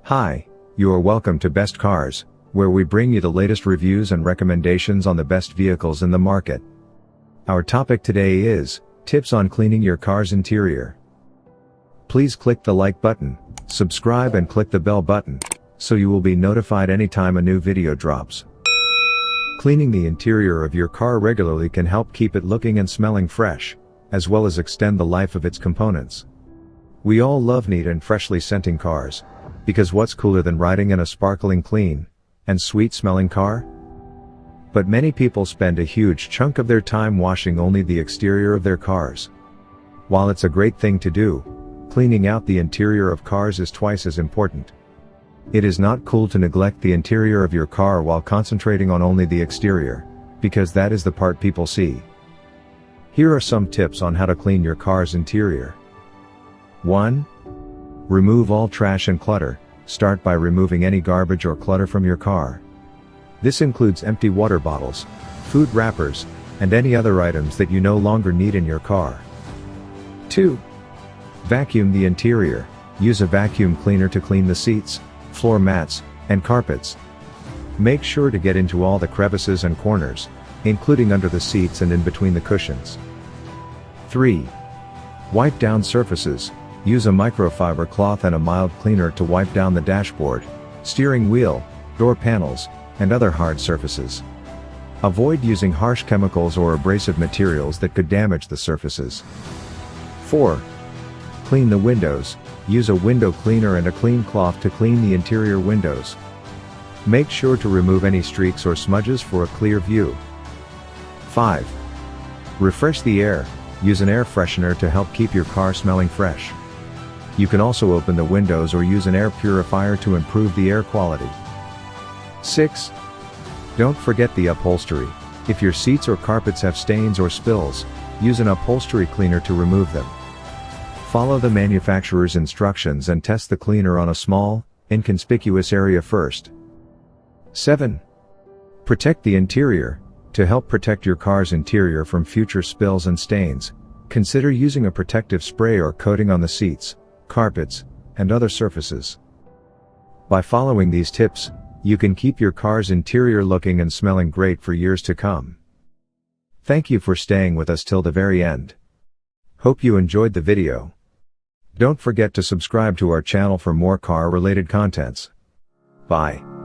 Hi, you are welcome to Best Cars, where we bring you the latest reviews and recommendations on the best vehicles in the market. Our topic today is tips on cleaning your car's interior. Please click the like button, subscribe and click the bell button, so you will be notified anytime a new video drops. Cleaning the interior of your car regularly can help keep it looking and smelling fresh, as well as extend the life of its components. We all love neat and freshly scenting cars, because what's cooler than riding in a sparkling clean and sweet smelling car? But many people spend a huge chunk of their time washing only the exterior of their cars. While it's a great thing to do, cleaning out the interior of cars is twice as important. It is not cool to neglect the interior of your car while concentrating on only the exterior, because that is the part people see. Here are some tips on how to clean your car's interior. 1. Remove all trash and clutter. Start by removing any garbage or clutter from your car. This includes empty water bottles, food wrappers, and any other items that you no longer need in your car. 2. Vacuum the interior. Use a vacuum cleaner to clean the seats, floor mats, and carpets. Make sure to get into all the crevices and corners, including under the seats and in between the cushions. 3. Wipe down surfaces. Use a microfiber cloth and a mild cleaner to wipe down the dashboard, steering wheel, door panels, and other hard surfaces. Avoid using harsh chemicals or abrasive materials that could damage the surfaces. 4. Clean the windows. Use a window cleaner and a clean cloth to clean the interior windows. Make sure to remove any streaks or smudges for a clear view. 5. Refresh the air. Use an air freshener to help keep your car smelling fresh. You can also open the windows or use an air purifier to improve the air quality. 6. Don't forget the upholstery. If your seats or carpets have stains or spills, use an upholstery cleaner to remove them. Follow the manufacturer's instructions and test the cleaner on a small, inconspicuous area first. 7. Protect the interior. To help protect your car's interior from future spills and stains, consider using a protective spray or coating on the seats, carpets, and other surfaces. By following these tips, you can keep your car's interior looking and smelling great for years to come. Thank you for staying with us till the very end. Hope you enjoyed the video. Don't forget to subscribe to our channel for more car-related contents. Bye.